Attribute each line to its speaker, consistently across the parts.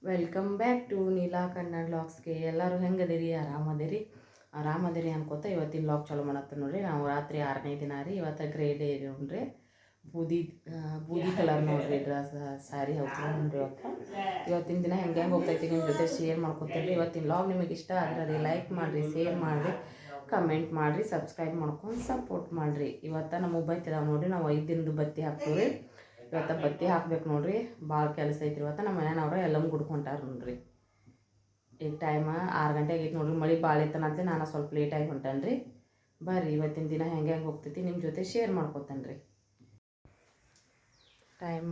Speaker 1: Welcome back to Neela Kannada ವ್ಲಾಗ್ಸ್ಗೆ. ಎಲ್ಲರೂ ಹೆಂಗದಿರಿ? ಆರಾಮದಿರಿ ಅನ್ಕೋತ ಇವತ್ತಿನ ವ್ಲಾಗ್ ಚಾಲೂ ಮಾಡತ್ತೆ ನೋಡ್ರಿ. ನಾವು ರಾತ್ರಿ 6ನೇ ದಿನ ರೀ. ಇವತ್ತು ಗ್ರೇ ಡೇ ನೋಡ್ರಿ. ಬೂದಿ ಕಲರ್ ನೋಡ್ರಿ ಡ್ರೆಸ್ ಸ್ಯಾರಿ ಹಾಕೊಂಡ್ರಿ. ಇವತ್ತಿನ ದಿನ ಹೆಂಗೆ ಹೋಗ್ತೈತಿ ನಿಮ್ಮ ಜೊತೆ ಶೇರ್ ಮಾಡ್ಕೊತೀರಿ. ಇವತ್ತಿನ ವ್ಲಾಗ್ ನಿಮಗೆ ಇಷ್ಟ ಆದರೆ ಲೈಕ್ ಮಾಡಿರಿ, ಶೇರ್ ಮಾಡಿರಿ, ಕಮೆಂಟ್ ಮಾಡಿರಿ, ಸಬ್ಸ್ಕ್ರೈಬ್ ಮಾಡ್ಕೊಂಡು ಸಪೋರ್ಟ್ ಮಾಡಿರಿ. ಇವತ್ತು ನಮ್ಮ ಬತ್ತಿ ಇದಾವೆ ನೋಡ್ರಿ. ನಾವು 5 ದಿನದ ಬತ್ತಿ ಹಾಕ್ತೀವಿ. ಇವತ್ತು ಬತ್ತಿ ಹಾಕ್ಬೇಕು ನೋಡ್ರಿ. ಭಾಳ ಕೆಲಸ ಐತ್ರಿ. ಇವತ್ತು ನಮ್ಮ ಮನೆಯವ್ರು ಎಲ್ಲಮ್ಮ ಗುಡ್ಗೆ ಹೊಂಟಾರ ನೋಡ್ರಿ. ಈಗ ಟೈಮ್ 6 ಗಂಟೆ ಆಗೈತೆ ನೋಡ್ರಿ. ಮಳೆ ಭಾಳ ಇತ್ತನಂತೆ ನಾನು ಸ್ವಲ್ಪ ಲೇಟಾಗಿ ಹೊಂಟೇನೆ ರೀ. ಬರ್ರಿ ಇವತ್ತಿನ ದಿನ ಹೆಂಗೆ ಹೋಗ್ತೈತಿ ನಿಮ್ಮ ಜೊತೆ ಶೇರ್ ಮಾಡ್ಕೊತೇನೆ ರೀ. ಟೈಮ್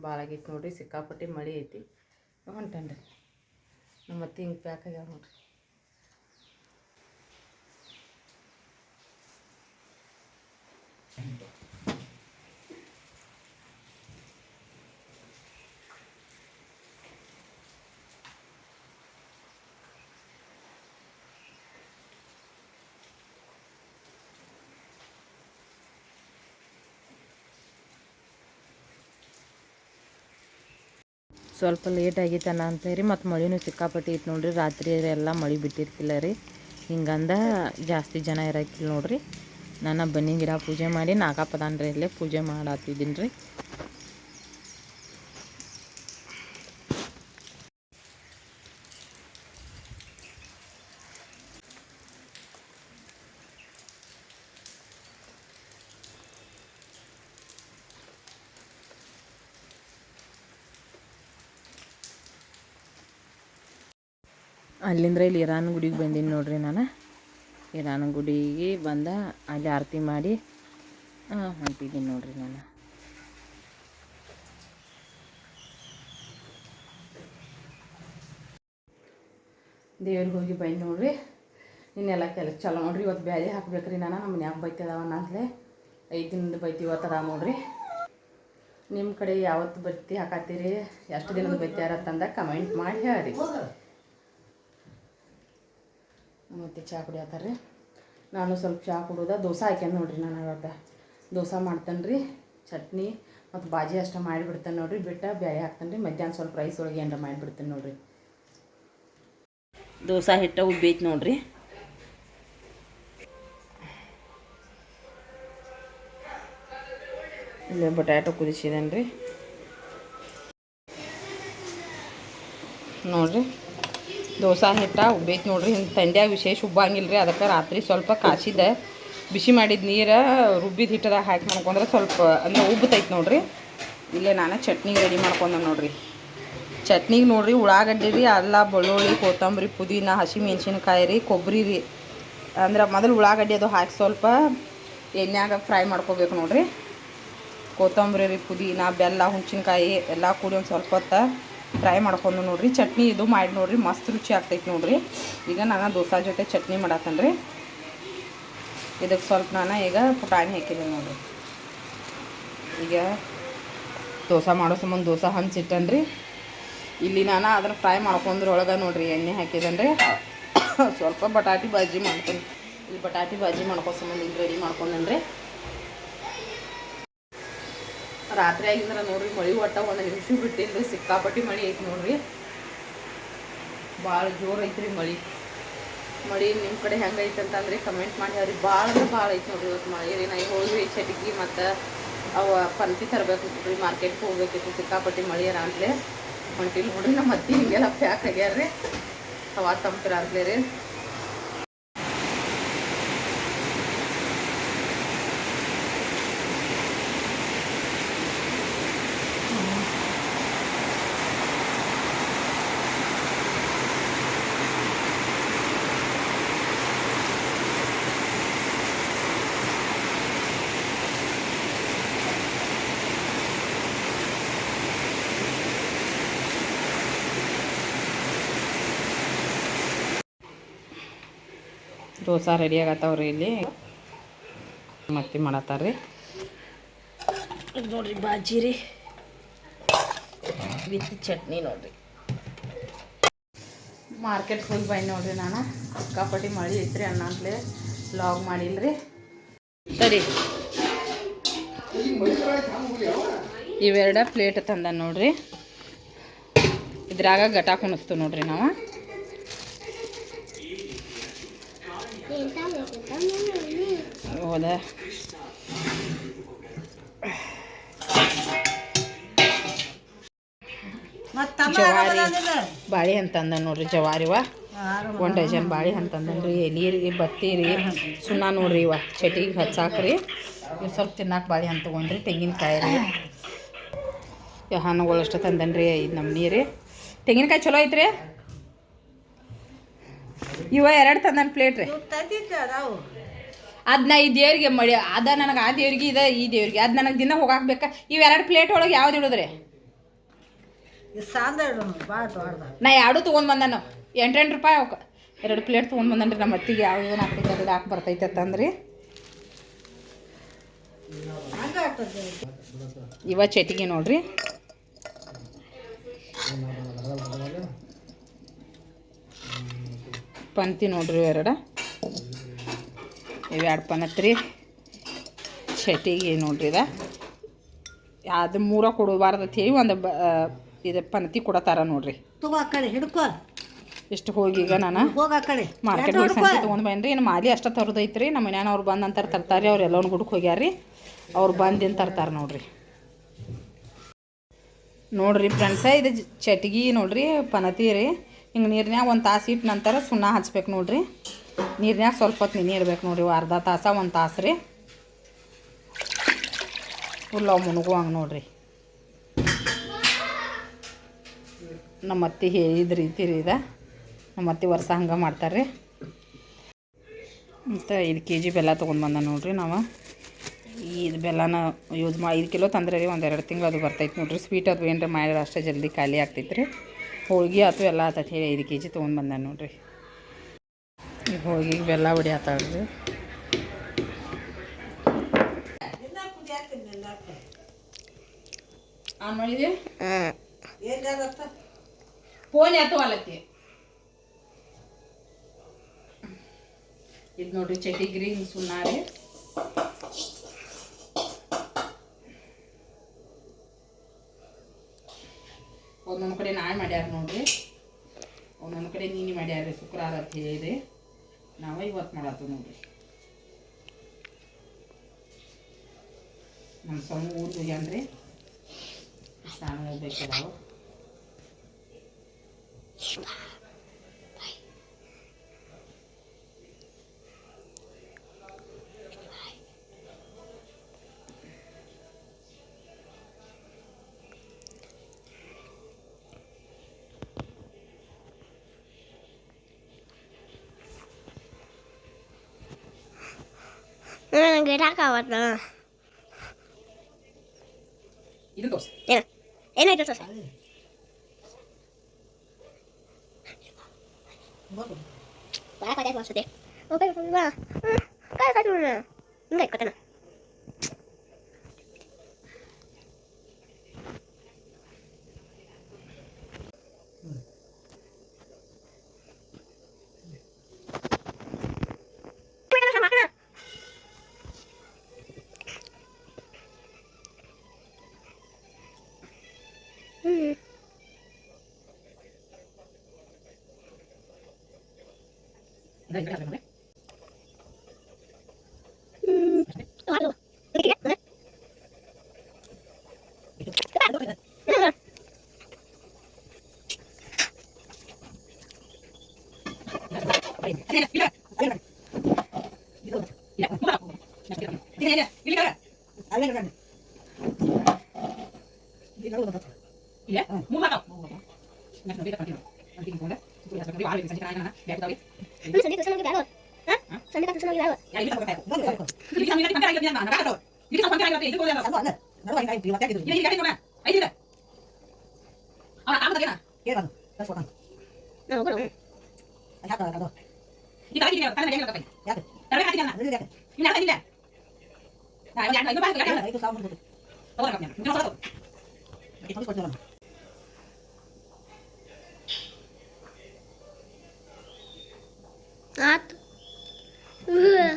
Speaker 1: ಭಾಳ ಆಗೈತೆ ನೋಡ್ರಿ. ಸಿಕ್ಕಾಪಟ್ಟಿ ಮಳೆ ಐತಿ. ಹೊಂಟೇನೆ ರೀ. ನಮ್ಮ ಮತ್ತೆ ಹಿಂಗೆ ಪ್ಯಾಕ್ ಆಗ್ಯಾವ ನೋಡ್ರಿ. ಸ್ವಲ್ಪ ಲೇಟ್ ಆಗೈತನ ಅಂತೇಳಿ ಮತ್ತು ಮಳೆನೂ ಸಿಕ್ಕಾಪಟ್ಟಿ ಐತೆ ನೋಡ್ರಿ. ರಾತ್ರಿ ಎಲ್ಲ ಮಳೆ ಬಿಟ್ಟಿರ್ತಿಲ್ಲ ರೀ. ಹಿಂಗಂದ ಜಾಸ್ತಿ ಜನ ಇರೋಕ್ಕಿಲ್ಲ ನೋಡ್ರಿ. ನಾನು ಬನ್ನಿ ಗಿಡ ಪೂಜೆ ಮಾಡಿ ನಾಗಪ್ಪದಾನ್ರಿ ಇಲ್ಲೇ ಪೂಜೆ ಮಾಡತ್ತಿದ್ದೀನಿ ರೀ. ಅಲ್ಲಿಂದ ಇಲ್ಲಿ ಇರಾನ್ ಗುಡಿಗೆ ಬಂದೀನಿ ನೋಡ್ರಿ. ನಾನು ಇರಾನ್ ಗುಡಿಗೆ ಬಂದ ಅಲ್ಲಿ ಆರತಿ ಮಾಡಿ ಹೊಂಟಿದ್ದೀನಿ ನೋಡ್ರಿ. ನಾನು ದೇವ್ರಿಗೆ ಹೋಗಿ ಬಂದು ನೋಡ್ರಿ. ಇನ್ನೆಲ್ಲ ಕೆಲಸ ಚಾಲೋ ನೋಡ್ರಿ. ಇವತ್ತು ಬ್ಯಾಳೆ ಹಾಕ್ಬೇಕ್ರಿ. ನಾನು ನಮ್ಮ ಮನ್ಯಾಗ ಬೈತಿ ಅದಾವ ಅಂತಲೇ 5 ದಿನದ ಬೈತಿ ಇವತ್ತು ಅದಾವ ನೋಡ್ರಿ. ನಿಮ್ಮ ಕಡೆ ಯಾವತ್ತು ಬತ್ತಿ ಹಾಕತ್ತೀರಿ, ಎಷ್ಟು ದಿನದ ಬತ್ತಿ ಯಾರತ್ತಂದ ಕಮೆಂಟ್ ಮಾಡಿ ಹೇಳ್ರಿ. ಮತ್ತು ಚಹಾ ಕುಡಿಯತ್ತಾರೆ. ನಾನು ಸ್ವಲ್ಪ ಚಹಾ ಕುಡಿಯೋದ ದೋಸೆ ಹಾಕ್ಯಾನ ನೋಡ್ರಿ. ನಾನು ಇವತ್ತು ದೋಸೆ ಮಾಡ್ತೇನೆ ರೀ. ಚಟ್ನಿ ಮತ್ತು ಬಾಜಿ ಅಷ್ಟು ಮಾಡಿಬಿಡ್ತೇನೆ ನೋಡ್ರಿ. ಬಿಟ್ಟು ಬ್ಯಾಳೆ ಹಾಕ್ತೇನೆ ರೀ. ಮಧ್ಯಾಹ್ನ ಸ್ವಲ್ಪ ರೈಸ್ ಒಳಗೆ ಏನಾರ ಮಾಡಿಬಿಡ್ತೇನೆ ನೋಡ್ರಿ. ದೋಸೆ ಹಿಟ್ಟು ಉಬ್ಬೈತಿ ನೋಡ್ರಿ. ಇಲ್ಲೇ ಬಟಾಟೊ ಕುದಿಸಿದೇನೆ ರೀ ನೋಡ್ರಿ. ದೋಸೆ ಹಿಟ್ಟು ಉಬ್ಬೈತಿ ನೋಡ್ರಿ. ಹಿಂಗೆ ತಂಡ್ಯಾಗ ವಿಶೇಷ ಉಬ್ಬಂಗಿಲ್ಲ ರೀ. ಅದಕ್ಕೆ ರಾತ್ರಿ ಸ್ವಲ್ಪ ಕಾಸಿದ ಬಿಸಿ ಮಾಡಿದ ನೀರು ರುಬ್ಬಿದ ಹಿಟ್ಟದಾಗ ಹಾಕಿ ಮಾಡ್ಕೊಂಡ್ರೆ ಸ್ವಲ್ಪ ಅಂದರೆ ಉಬ್ಬತೈತಿ ನೋಡ್ರಿ. ಇಲ್ಲೇ ನಾನು ಚಟ್ನಿಗೆ ರೆಡಿ ಮಾಡ್ಕೊಂಡೆ ನೋಡ್ರಿ. ಚಟ್ನಿಗೆ ನೋಡ್ರಿ ಉಳ್ಳಾಗಡ್ಡಿ ರೀ, ಅಲ್ಲ, ಬೆಳ್ಳುಳ್ಳಿ, ಕೊತ್ತಂಬರಿ, ಪುದೀನ, ಹಸಿಮೆಣ್ಸಿನ್ಕಾಯಿ ರೀ, ಕೊಬ್ಬರಿ ರೀ. ಅಂದ್ರೆ ಮೊದಲು ಉಳ್ಳಾಗಡ್ಡಿ ಅದು ಹಾಕಿ ಸ್ವಲ್ಪ ಎಣ್ಣೆಯಾಗ ಫ್ರೈ ಮಾಡ್ಕೋಬೇಕು ನೋಡ್ರಿ. ಕೊತ್ತಂಬರಿ ರೀ, ಪುದೀನ, ಬೆಲ್ಲ, ಹುಣಸಿನ್ಕಾಯಿ ಎಲ್ಲ ಕೂಡಿ ಒಂದು ಸ್ವಲ್ಪ ಹೊತ್ತು ಫ್ರೈ ಮಾಡ್ಕೊಂಡು ನೋಡ್ರಿ. ಚಟ್ನಿ ಇದು ಮಾಡಿ ನೋಡ್ರಿ. ಮಸ್ತ್ ರುಚಿ ಆಗ್ತೈತಿ ನೋಡ್ರಿ. ಈಗ ನಾನು ದೋಸೆ ಜೊತೆ ಚಟ್ನಿ ಮಾಡತ್ತೇನೆ ರೀ. ಇದಕ್ಕೆ ಸ್ವಲ್ಪ ನಾನು ಈಗ ಪುಟಾಣಿ ಹಾಕಿದ್ದೀನಿ ನೋಡ್ರಿ. ಈಗ ದೋಸೆ ಮಾಡೋ ಸಂಬಂಧ ದೋಸೆ ಹಂಚಿಟ್ಟೇನೆ ರೀ. ಇಲ್ಲಿ ನಾನು ಅದನ್ನು ಫ್ರೈ ಮಾಡ್ಕೊಂಡ್ರೊಳಗೆ ನೋಡ್ರಿ ಎಣ್ಣೆ ಹಾಕಿದ್ದೇನೆ ರೀ. ಸ್ವಲ್ಪ ಬಟಾಟಿ ಬಾಜಿ ಮಾಡ್ತೇನೆ. ಇಲ್ಲಿ ಬಟಾಟಿ ಬಾಜಿ ಮಾಡ್ಕೋ ಸಂಬಂಧ ಇಲ್ಲಿ ರೆಡಿ ಮಾಡ್ಕೊಂಡೇನೆ ರೀ. ರಾತ್ರಿ ಆಗಿಂದ್ರೆ ನೋಡ್ರಿ ಮಳೆ ಒಟ್ಟ ಒಂದು ನಿಮಿಷ ಬಿಟ್ಟಿಲ್ಲ ರೀ. ಸಿಕ್ಕಾಪಟ್ಟಿ ಮಳೆ ಐತಿ ನೋಡ್ರಿ. ಭಾಳ ಜೋರು ಐತ್ರಿ ಮಳೆ. ನಿಮ್ಮ ಕಡೆ ಹೆಂಗೆ ಐತೆ ಅಂತಂದ್ರೆ ಕಮೆಂಟ್ ಮಾಡಿ ಹೇಳ್ರಿ. ಭಾಳ ಅಂದ್ರೆ ಭಾಳ ಐತಿ ನೋಡ್ರಿ ಇವತ್ತು ಮಳೆ ರೀ. ನಾ ಹೋಗಿ ಚಟಿಗೆ ಮತ್ತು ಅವು ಪಂತಿ ತರಬೇಕು ನೋಡ್ರಿ. ಮಾರ್ಕೆಟ್ಗೆ ಹೋಗ್ಬೇಕಿತ್ತು. ಸಿಕ್ಕಾಪಟ್ಟಿ ಮಳೆ ಅಂತಲೇ ಹೊಂಟಿಲ್ಲ ನೋಡ್ರಿ. ನಮ್ಮ ಅತ್ತಿ ಹಿಂಗೆಲ್ಲ ಪ್ಯಾಕ್ ಆಗ್ಯಾರ ರೀ. ಹವಾ ತಂಪಿರ ಅಂತಲೇ ರೀ. ದೋಸೆ ರೆಡಿ ಆಗತ್ತವ್ರಿ. ಇಲ್ಲಿ ಮತ್ತೆ ಮಾಡತ್ತಾರ್ರಿ ನೋಡ್ರಿ. ಬಾಜಿ ರೀ ವಿತ್ ಚಟ್ನಿ ನೋಡ್ರಿ. ಮಾರ್ಕೆಟ್ಗೆ ಹೋಗಿ ಬಂದು ನೋಡ್ರಿ. ನಾನು ಸಿಕ್ಕಾಪಟ್ಟಿ ಮಳೆ ಐತ್ರಿ. ಅನ್ನಂತಲೇ ವ್ಲಾಗ್ ಮಾಡಿಲ್ರಿ. ಸರಿ ಇವೆರಡ ಪ್ಲೇಟ್ ತಂದ ನೋಡ್ರಿ. ಇದ್ರಾಗ ಗಟ ಕುಣಿಸ್ತು ನೋಡ್ರಿ ನಾವು. ಹೌದಾ, ಜವಾರಿ ಬಾಳೆ ಅಂತಂದ ನೋಡ್ರಿ. ಜವಾರಿವ 1 ಡಜನ್ ಬಾಳೆ ಅಂತಂದನ್ರಿ. ಎಲೆ ಬತ್ತಿ ರೀ, ಸುಣ್ಣ ನೋಡ್ರಿ. ಇವ ಚಟಿಗೆ ಹಚ್ಚಾಕ್ರಿ. ಇವು ಸ್ವಲ್ಪ ತಿನ್ನಕ್ಕೆ ಬಾಳೆ ಅಂತ ತೊಗೊಂಡ್ರಿ. ತೆಂಗಿನಕಾಯಿ ರೀ, ಹಣ್ಣುಗಳು ಅಷ್ಟು ತಂದನ್ರಿ. 5 ನಮ್ನಿ ರೀ. ತೆಂಗಿನಕಾಯಿ ಚಲೋ ಐತ್ರಿ. ಇವ 2 ತಂದನ್ ಪ್ಲೇಟ್ ರೀ. ಅದನ್ನ ಈ ದೇವ್ರಿಗೆ ಮಾಡಿ ಅದ ನನಗೆ ಆ ದೇವ್ರಿಗೆ ಇದೆ, ಈ ದೇವ್ರಿಗೆ ಅದು ನನಗೆ ದಿನ ಹೋಗಾಕ್ಬೇಕಾ. ಇವು 2 ಪ್ಲೇಟ್ ಒಳಗೆ ಯಾವ್ದು ಇಡೋದ್ರಿ? ನಾ 2 ತೊಗೊಂಡು ಬಂದನು. 8 ರೂಪಾಯಿ ಅವಕ್ಕೆ 2 ಪ್ಲೇಟ್ ತೊಗೊಂಡು ಬಂದನ್ರಿ. ನಮ್ಮ ಅತ್ತಿಗೆ ಯಾವ ಏನು ಹಾಕ್ತೈತೆ ಅದು ಹಾಕಿ ಬರ್ತೈತೆ ಅಂತಂದ್ರಿ. ಇವ ಚಟಿಗೆ ನೋಡ್ರಿ. ಪಂತಿ ನೋಡ್ರಿ 2. ಇವು 2 ಪನತ್ರಿ. ಚಟಿಗೆ ನೋಡ್ರಿ. ಅದು 3 ಕೊಡಬಾರ್ದು ಹೇಳಿ ಒಂದು ಇದು ಪನತಿ ಕೊಡತಾರ ನೋಡ್ರಿ. ಹಿಡ್ಕೊ ಇಷ್ಟು ಹೋಗಿ ಈಗ ನಾನು ಮಾರ್ಕೆಟ್ ಹೋಗಿ ಸಂತೆ ತೊಗೊಂಡು ಬನ್ರಿ. ಇನ್ನು ಮಾಲಿ ಅಷ್ಟ ತರೋದೈತ್ರಿ. ನಮ್ಮ ಮನ್ಯಾನವ್ರು ಬಂದು ಅಂತಾರೆ ತರ್ತಾರೆ. ಅವ್ರು ಎಲ್ಲವನ್ನ ಗುಡಕ್ಕೆ ಹೋಗ್ಯಾರ್ರಿ. ಅವ್ರು ಬಂದು ತರ್ತಾರೆ ನೋಡ್ರಿ. ನೋಡ್ರಿ ಫ್ರೆಂಡ್ಸ, ಇದು ಚಟ್ಗಿ ನೋಡ್ರಿ, ಪನತಿ ರೀ. ಹಿಂಗೆ ನೀರ್ನ್ಯಾಗ 1 ತಾಸು ಇಟ್ಟು ನಂತರ ಸುಣ್ಣ ಹಚ್ಬೇಕು ನೋಡ್ರಿ. ನೀರ್ನ್ಯಾಗ ಸ್ವಲ್ಪ ಹೊತ್ತು ನೆನೆ ಇಡ್ಬೇಕು ನೋಡ್ರಿ. ಅರ್ಧ ತಾಸ 1 ತಾಸು ರೀ. ಫುಲ್ ಅವು ಮುನುಗುವಂಗೆ ನೋಡ್ರಿ. ನಮ್ಮ ಅತ್ತೆ ಹೇಳಿದ ರೀತಿ ರೀ ಇದು. ನಮ್ಮ ಅತ್ತೆ ವರ್ಷ ಹಂಗೆ ಮಾಡ್ತಾರೆ ರೀ. ಮತ್ತು 5 kg ಬೆಲ್ಲ ತೊಗೊಂಡು ಬಂದ ನೋಡ್ರಿ. ನಾವು ಇದು ಬೆಲ್ಲನ ಯೂಸ್ ಮಾಡಿ 5 ಕಿಲೋ ತಂದ್ರೆ ರೀ 1-2 ತಿಂಗಳು ಅದು ಬರ್ತೈತೆ ನೋಡ್ರಿ. ಸ್ವೀಟ್ ಅದು ಏನರ ಮಾಡಿದ್ರೆ ಅಷ್ಟೇ ಜಲ್ದಿ ಖಾಲಿ ಆಗ್ತೈತೆ ರೀ. ಹೋಳ್ಗೆ ಆತು ಎಲ್ಲ ಆತೈತೆ ಹೇಳಿ 5 kg ತೊಗೊಂಡು ಬಂದ ನೋಡ್ರಿ. ಈಗ ಹೋಳಿಗೆ ಬೆಲ್ಲ ಹೊಡಿ ಆತಾಳ್ರಿ. ಆನ್ ಮಾಡಿದೆ ಫೋನ್ ಯಾತು ಅಲತ್ತಿ. ಇದು ನೋಡ್ರಿ ಚಟಿಗ್ರಿ ಹಿಂಗೆ ಸುಣ್ಣ ರೀ. ಒಂದೊಂದು ಕಡೆ ನಾಳೆ ಮಾಡ್ಯಾರ ನೋಡ್ರಿ, ಒಂದೊಂದು ಕಡೆ ನೀನು ಮಾಡ್ಯಾರ. ಶುಕ್ರವಾರ ಅಂತ ಹೇಳಿರಿ, ನಾವು ಇವತ್ತು ಮಾಡತ್ತು ನೋಡ್ರಿ. ನಮ್ಮ ಸಣ್ಣ ಊರಿಗೆ ಹೋಗ್ಯಾನ್ರಿ, ಸ್ನಾನ ಹೋಗ್ಬೇಕದಾವು.
Speaker 2: ಗಿಡಾಕವತ್ತ
Speaker 1: ಇದು ತೋರ್ಸ
Speaker 2: ಏನಾಯ್ತು ತೋರ್ಸ. ಅನ್ಸುತ್ತೆ ಹಿಂಗೆ ಕೊಟ್ಟಣ.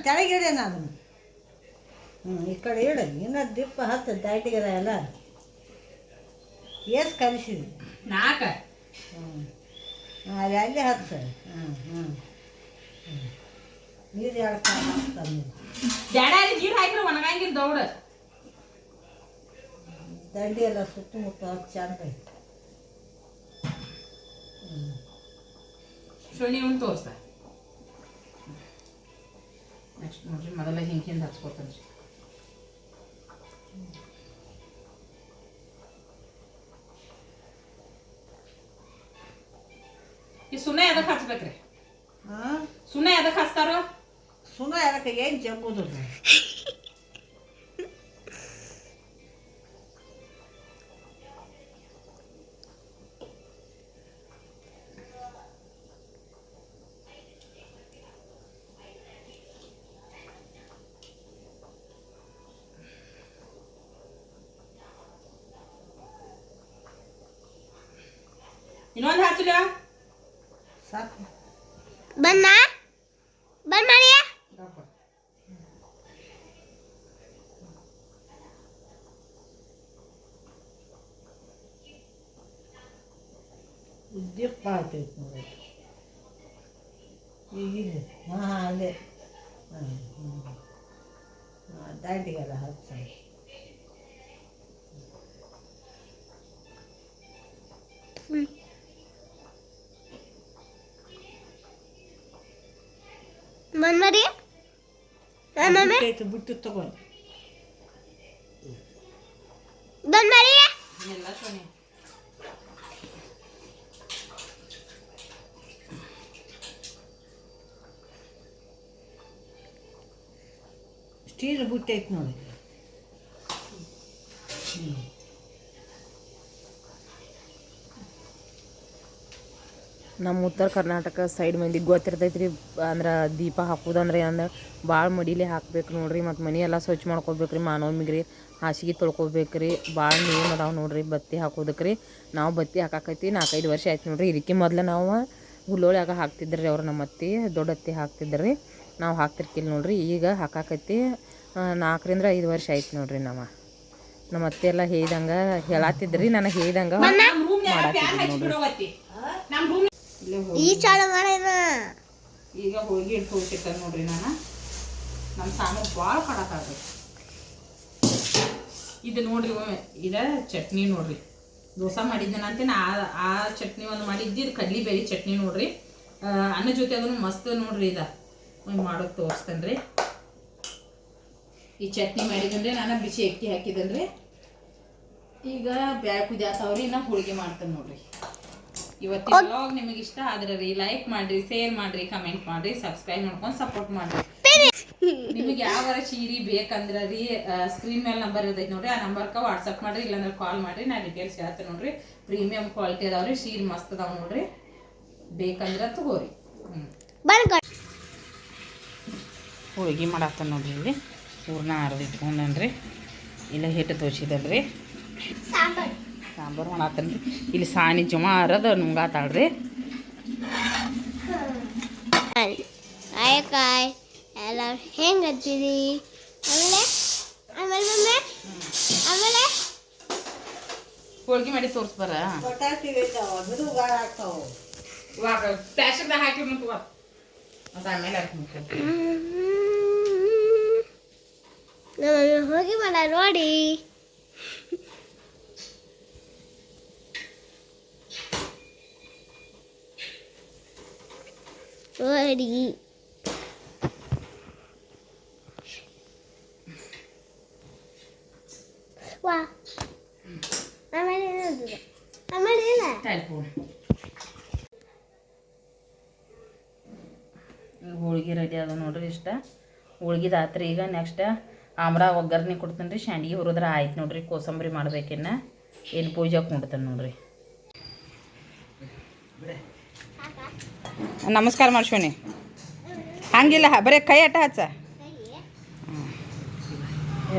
Speaker 3: ಕೆಳಗಿಡೆ ನಾನು ಈ ಕಡೆ ಇಡು ಇನ್ನೂ ದಿಪ್ಪ ಹತ್ತು ದಾಟಿಗರ ಎಲ್ಲ ಎಷ್ಟು ಕಲಿಸಿದ್ವಿ
Speaker 1: ನಾಲ್ಕ
Speaker 3: ಅದು ಅಲ್ಲೇ ಹತ್ತು ನೀರು ಎರಡು ಹಾಕ್ತಾನೆ
Speaker 1: ಜಡಾರಿ ನೀರು ಹಾಕಿದ್ರೆ ಒಣಗಂಗಿಲ್ಲ ದೌಡ
Speaker 3: ದಂಡಿ ಎಲ್ಲ ಸುತ್ತಮುತ್ತ ಹತ್ತು ಚಂದ
Speaker 1: ಶೋನಿ ಒಂದು ತೋರಿಸ್ತಾ ನೆಕ್ಸ್ಟ್ ನೋಡ್ರಿ ಮೊದಲ ಹಿಂಗೆ ಹಚ್ಕೋತಾನೆ ರೀ ಈ ಸುಣ್ಣ ಎದಕ್ಕೆ ಹಚ್ಬೇಕ್ರಿ
Speaker 3: ಹಾಂ
Speaker 1: ಸುಣ್ಣ ಎದಕ್ಕೆ ಹಚ್ತಾರೋ
Speaker 3: ಸುಮ್ಮ ಅದಕ್ಕೆ ಏನು ಜಂಬುದು
Speaker 1: ಇನ್ನೊಂದು ಹಚ್ಚಲ
Speaker 3: ಸಾಕು
Speaker 2: ಬಂದ ಬಂದ್ ಮಾಡಿ
Speaker 3: ದಿಪ್ಪ ಆಗ್ತೈತೆ ನೋಡಿ ಈಗಿಲ್ಲ ಹಾಂ ಅಲ್ಲೇ ದಾಟಿಗೆಲ್ಲ ಹಚ್ಚ
Speaker 2: ಬಂದ್ ಮಾಡಿ
Speaker 3: ಬಿಟ್ಟು ತಗೊಂಡು
Speaker 2: ಬಂದ್ ಮಾಡಿ
Speaker 1: ಎಲ್ಲ ಶೋನಿ
Speaker 3: ಸ್ಟೀಲ್ ಬುಟ್ಟೈತೆ ನೋಡಿ
Speaker 1: ನಮ್ಮ ಉತ್ತರ ಕರ್ನಾಟಕ ಸೈಡ್ ಮಂದಿಗೆ ಗೊತ್ತಿರ್ತೈತೆ ರೀ ಅಂದ್ರೆ ದೀಪ ಹಾಕೋದಂದ್ರೆ ಅಂದ್ರೆ ಭಾಳ ಮಡಿಲೇ ಹಾಕ್ಬೇಕು ನೋಡ್ರಿ ಮತ್ತು ಮನೆ ಎಲ್ಲ ಸ್ವಚ್ಛ ಮಾಡ್ಕೋಬೇಕು ರೀ ಮಾನವಮಿಗೆ ರೀ ಹಾಸಿಗೆ ತೊಳ್ಕೊಬೇಕು ರೀ ಭಾಳ ನೇಮ್ ಅದಾವೆ ನೋಡ್ರಿ ಬತ್ತಿ ಹಾಕೋದಕ್ಕೆ ರೀ ನಾವು ಬತ್ತಿ ಹಾಕಾಕೈತಿ 4-5 ವರ್ಷ ಆಯ್ತು ನೋಡ್ರಿ ಇದಕ್ಕೆ ಮೊದಲು ನಾವು ಹುಲ್ಲೋಳ್ಯಾಗ ಹಾಕ್ತಿದ್ರಿ ಅವ್ರು ನಮ್ಮ ಅತ್ತಿ ದೊಡ್ಡ ಅತ್ತಿ ಹಾಕ್ತಿದ್ರಿ ನಾವು ಹಾಕ್ತಿರ್ಕಿಲ್ಲ ನೋಡ್ರಿ ಈಗ ಹಾಕಾಕೈತಿ 4-5 ವರ್ಷ ಆಯ್ತು ನೋಡ್ರಿ ನಮ್ಮ ಅತ್ತೆ ಎಲ್ಲ ಹೇಳ್ದಂಗೆ ಹೇಳತ್ತಿದ್ರಿ ನನಗೆ ಹೇಳ್ದಂಗೆ ಮಾಡಾತಿದ್ರಿ ನೋಡ್ರಿ
Speaker 2: ಈ ಚಾಲು ಮಾಡೋಣ
Speaker 1: ಈಗ ಹೋಗಿ ಇಟ್ಟು ಹೋಗ್ತಿರ್ತಾನೆ ನೋಡ್ರಿ ನಮ್ಮ ಸಾಂಬಾರು ಭಾಳ ಕಡಕಾಗ್ತದೆ ಇದು ನೋಡ್ರಿ ಇದ ಚಟ್ನಿ ನೋಡ್ರಿ ದೋಸೆ ಮಾಡಿದ್ದೇನಂತೆ ಆ ಚಟ್ನಿ ಒಂದು ಮಾಡಿದ್ದಿ ಕಡ್ಲಿ ಬೇಳೆ ಚಟ್ನಿ ನೋಡ್ರಿ ಅನ್ನ ಜೊತೆ ಅದನ್ನು ಮಸ್ತ್ ನೋಡ್ರಿ ಮಾಡೋದು ತೋರಿಸ್ತೇನೆ ರೀ ಈ ಚಟ್ನಿ ಮಾಡಿದ್ರೆ ನಾನು ಬಿಸಿ ಅಕ್ಕಿ ಹಾಕಿದನ್ರಿ ಈಗ ಬ್ಯಾಳೆ ಕುದಿಯಾತವ್ರಿ ನಾ ಹೋಳಿಗೆ ಮಾಡ್ತೇನೆ ನೋಡ್ರಿ ಇವತ್ತಿನ ವ್ಲಾಗ್ ನಿಮಗೆ ಇಷ್ಟ ಆದ್ರೆ ರೀ ಲೈಕ್ ಮಾಡ್ರಿ ಶೇರ್ ಮಾಡ್ರಿ ಕಮೆಂಟ್ ಮಾಡ್ರಿ ಸಬ್ಸ್ಕ್ರೈಬ್ ಮಾಡ್ಕೊಂಡು ಸಪೋರ್ಟ್ ಮಾಡ್ರಿ ನಿಮಗೆ ಯಾವ ಸೀರೆ ಬೇಕಂದ್ರೆ ರೀ ಸ್ಕ್ರೀನ್ ಮೇಲೆ ನಂಬರ್ ಇರ್ತೈತೆ ನೋಡ್ರಿ ಆ ನಂಬರ್ಗೆ ವಾಟ್ಸಪ್ ಮಾಡ್ರಿ ಇಲ್ಲಾಂದ್ರೆ ಕಾಲ್ ಮಾಡ್ರಿ ನಾ ಡೀಟೇಲ್ಸ್ ಹೇಳ್ತೇನೆ ನೋಡ್ರಿ ಪ್ರೀಮಿಯಂ ಕ್ವಾಲಿಟಿ ಅದಾವ್ರಿ ಸೀರೆ ಮಸ್ತ್ ಅದಾವ ನೋಡ್ರಿ ಬೇಕಂದ್ರೆ ತಗೋರಿ ಹೋಳಿಗೆ ಮಾಡಾತ ನೋಡ್ರಿ ಇಲ್ಲಿ ಹೂರ್ಣ ಅರ್ದಿಟ್ಕೊಂಡನ್ರಿ ಇಲ್ಲ ಹಿಟ್ಟು ತೋರಿಸಿದಲ್ರಿ ಸಾಂಬಾರು ಮಾಡತ್ತನ್ರಿ ಇಲ್ಲಿ ಸಾನಿ ಜಮ ಅರದ ನುಂಗಾತಾಳ್ರಿ
Speaker 2: ಕಾಯಕಾಯ್ ಎಲ್ಲ ಹೆಂಗತ್ತೀರಿ ಆಮೇಲೆ ಆಮೇಲೆ ಆಮೇಲೆ
Speaker 1: ಹೋಳಿಗೆ ಮಾಡಿ ತೋರಿಸ್ಬಾರ
Speaker 3: ಬಟಾಟಿ ಇರ್ತಾವ ಮಿರುಗಾಳ ಆಗ್ತಾವ
Speaker 1: ಇವಾಗ ಪ್ಯಾಶನ್ದಾಗ ಹಾಕಿ ಮತ್ತು ಆಮೇಲೆ ಹಾಕಿ
Speaker 2: ನಮ್ಮ ಹೋಗಿ ಮಾಡ ನೋಡಿ ನೋಡಿ ವಾ ಆಮೇಲೆ ಏನಾದ್ರು ಆಮೇಲೆ ಏನ
Speaker 1: ಹೋಳಿಗೆ ರೆಡಿ ಅದ ನೋಡ್ರಿ ಇಷ್ಟ ಹೋಳ್ಗಿದ ಆತ್ರಿ ಈಗ ನೆಕ್ಸ್ಟ್ ಆಮ್ರ ಒಗ್ಗರ್ನಿ ಕೊಡ್ತೇನೆ ರೀ ಶಾಂಡಿಗೆ ಹುರಿದ್ರೆ ಆಯ್ತು ನೋಡ್ರಿ ಕೋಸಂಬರಿ ಮಾಡ್ಬೇಕಿನ್ನ ಏನು ಪೂಜೆ ಕುಂಡ್ತೇನೆ ನೋಡ್ರಿ ನಮಸ್ಕಾರ ಮಾಡ್ಸೋಣಿ ಹಂಗಿಲ್ಲ ಬರೀ ಕೈ ಅಟ್ಟ ಹಚ್ಚ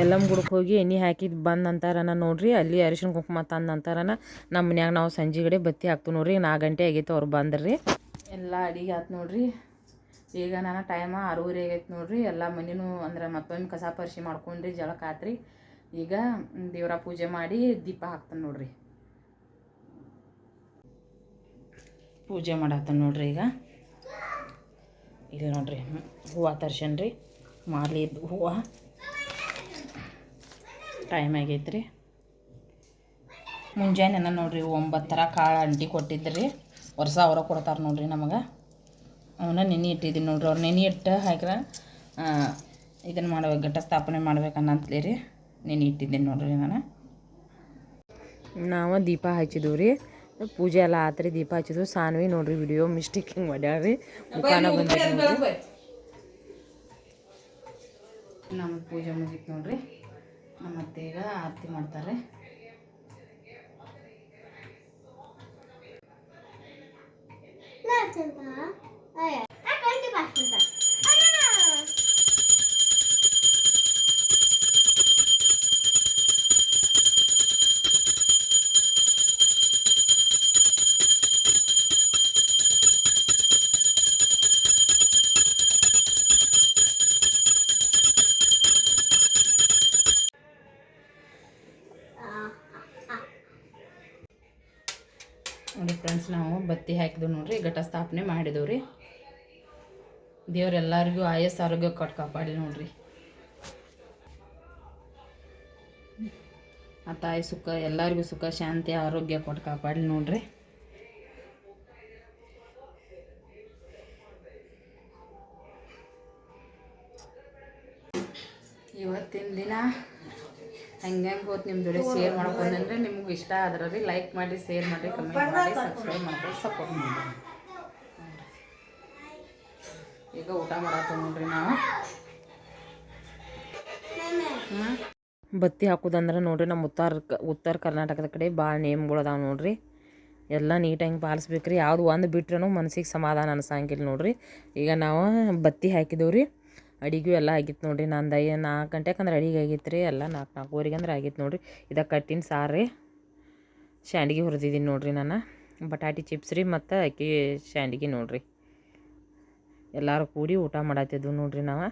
Speaker 1: ಎಲ್ಲಮ್ಮ ಗುಡಕ್ಕೆ ಹೋಗಿ ಎಣ್ಣೆ ಹಾಕಿದ್ದು ಬಂದ ನಂತರನ ನೋಡ್ರಿ ಅಲ್ಲಿ ಅರಿಶಿನ ಕುಂಕುಮ ತಂದ ನಂತರನ ನಮ್ಮ ಮನ್ಯಾಗ ನಾವು ಸಂಜೆಗಡೆ ಬತ್ತಿ ಹಾಕ್ತೀವಿ ನೋಡ್ರಿ 4 ಗಂಟೆ ಆಗೈತೆ ಅವ್ರು ಬಂದ್ರಿ ಎಲ್ಲ ಅಡಿಗೆ ಆಯ್ತು ನೋಡ್ರಿ ಈಗ ನಾನು ಟೈಮ 6:30 ಆಗೈತೆ ನೋಡ್ರಿ. ಎಲ್ಲ ಮನೆಯೂ ಅಂದ್ರೆ ಮತ್ತೊಮ್ಮೆ ಕಸ ಪರಿಶಿ ಮಾಡ್ಕೊಂಡ್ರಿ, ಜಳಕ ಆತ್ರಿ. ಈಗ ದೇವರ ಪೂಜೆ ಮಾಡಿ ದೀಪ ಹಾಕ್ತಾನೆ ನೋಡ್ರಿ. ಪೂಜೆ ಮಾಡತ್ತಾನೆ ನೋಡ್ರಿ. ಈಗ ಇಲ್ಲಿ ನೋಡ್ರಿ ಹೂವು ತರ್ಸನ್ರಿ, ಮಾಲಿದ್ದು ಹೂವು. ಟೈಮ್ ಆಗೈತ್ರಿ. ಮುಂಜಾನೆ ನೋಡ್ರಿ 9 ಕಾಳು ಅಂಟಿ ಕೊಟ್ಟಿದ್ರಿ. ವರ್ಷ ಅವರ ಕೊಡ್ತಾರೆ ನೋಡ್ರಿ ನಮಗೆ. ಅವನ್ನ ನೆನೆ ಇಟ್ಟಿದ್ದೀನಿ ನೋಡ್ರಿ. ಅವ್ರು ನೆನೆ ಇಟ್ಟು ಹಾಕಿರ ಇದನ್ನು ಮಾಡ್ಬೇಕು, ಘಟ ಸ್ಥಾಪನೆ ಮಾಡ್ಬೇಕನ್ನಂತಲೇ ರೀ ನೆನೆ ಇಟ್ಟಿದ್ದೀನಿ ನೋಡ್ರಿ. ನಾವು ದೀಪ ಹಚ್ಚಿದ್ವಿ ರೀ. ಪೂಜೆ ಎಲ್ಲ ಆತ್ರಿ, ದೀಪ ಹಚ್ಚಿದ್ವು. ಸಾನ್ವಿ ನೋಡ್ರಿ ವಿಡಿಯೋ ಮಿಸ್ಟೇಕ್ ಹಿಂಗೆ ಮಾಡ್ಯಾಳ್ರಿ, ಮುಖಾನ ಬಂದಿದ್ದು ನೋಡ್ರಿ. ನಮಗೆ ಪೂಜೆ ಮುಗೀತು ನೋಡ್ರಿ. ಮತ್ತೆ ಈಗ ಆರತಿ ಮಾಡ್ತಾರೆ. ನೋಡಿ ಫ್ರೆಂಡ್ಸ್, ನಾವು ಬತ್ತಿ ಹಾಕಿದ್ವಿ ನೋಡ್ರಿ, ಘಟ ಸ್ಥಾಪನೆ ಮಾಡಿದೆವು ರೀ. ದೇವ್ರೆಲ್ಲರಿಗೂ ಆಯಸ್ಸು ಆರೋಗ್ಯ ಕೊಟ್ಟು ಕಾಪಾಡಿ ನೋಡ್ರಿ. ಆ ತಾಯಿ ಸುಖ ಎಲ್ಲರಿಗೂ ಸುಖ ಶಾಂತಿ ಆರೋಗ್ಯ ಕೊಟ್ಟು ಕಾಪಾಡಿ ನೋಡ್ರಿ. ಇವತ್ತಿನ ದಿನ ಹೆಂಗೆ ಹೋತ್ ನಿಮ್ಮ ಜೊತೆ ಶೇರ್ ಮಾಡ್ಕೊಂಡ್ರೆ ನಿಮ್ಗೆ ಇಷ್ಟ ಆದ್ರೆ ಲೈಕ್ ಮಾಡಿ, ಶೇರ್ ಮಾಡಿ, ಕಮೆಂಟ್ ಮಾಡಿ, ಸಬ್ಸ್ಕ್ರೈಬ್ ಮಾಡ್ಕೊಂಡು ಸಪೋರ್ಟ್ ಮಾಡಿ. ಈಗ ಊಟ ಮಾಡತ್ತ ನೋಡ್ರಿ ನಾವು. ಬತ್ತಿ ಹಾಕೋದಂದ್ರೆ ನೋಡ್ರಿ ನಮ್ಮ ಉತ್ತರ ಕರ್ನಾಟಕದ ಕಡೆ ಭಾಳ ನೇಮ್ಗಳು ಅದಾವೆ ನೋಡ್ರಿ. ಎಲ್ಲ ನೀಟಾಗಿ ಪಾಲಿಸ್ಬೇಕ್ರಿ. ಯಾವ್ದು ಒಂದು ಬಿಟ್ರೂ ಮನಸ್ಸಿಗೆ ಸಮಾಧಾನ ಅನ್ಸಂಗಿಲ್ಲ ನೋಡ್ರಿ. ಈಗ ನಾವು ಬತ್ತಿ ಹಾಕಿದೇವೆ ರೀ. ಅಡಿಗೆ ಎಲ್ಲ ಆಗಿತ್ತು ನೋಡ್ರಿ. ನಂದು 4 ಗಂಟೆಗೆ ಅಂದ್ರೆ ಅಡಿಗೆ ಆಗಿತ್ತು ರೀ. ಎಲ್ಲ 4:30 ಅಂದ್ರೆ ಆಗಿತ್ತು ನೋಡ್ರಿ. ಇದಕ್ಕೆ ಕಟ್ಟಿನ ಸಾರು ರೀ, ಶಾಂಡ್ಗೆ ಹುರಿದಿದ್ದೀನಿ ನೋಡ್ರಿ. ನಾನು ಬಟಾಟಿ ಚಿಪ್ಸ್ ರೀ ಮತ್ತು ಅಕ್ಕಿ ಶಾಂಡ್ಗೆ ನೋಡ್ರಿ. ಎಲ್ಲರೂ ಕೂಡಿ ಊಟ ಮಾಡತ್ತಿದ್ವು ನೋಡ್ರಿ. ನಾವು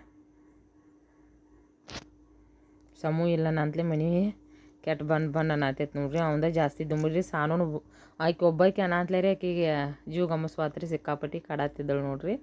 Speaker 1: ಸಮೂ ಇಲ್ಲ ನಂತಲೇ ಮನೆ ಕೆಟ್ಟ ಬಂದು ಅನ್ನತೈತೆ ನೋಡ್ರಿ. ಅವಂದ ಜಾಸ್ತಿ ದುಂಬಿಡ್ರಿ. ಸಾನೂ ಆಕೆ ಒಬ್ಬಾಕಿ ಅನ್ನತ್ಲೇ ರೀ. ಆಕೆಗೆ ಜೀವ ಗಮಸ್ವಾತ್ರಿ, ಸಿಕ್ಕಾಪಟ್ಟಿ ಕಾಡತ್ತಿದ್ದಳು ನೋಡ್ರಿ.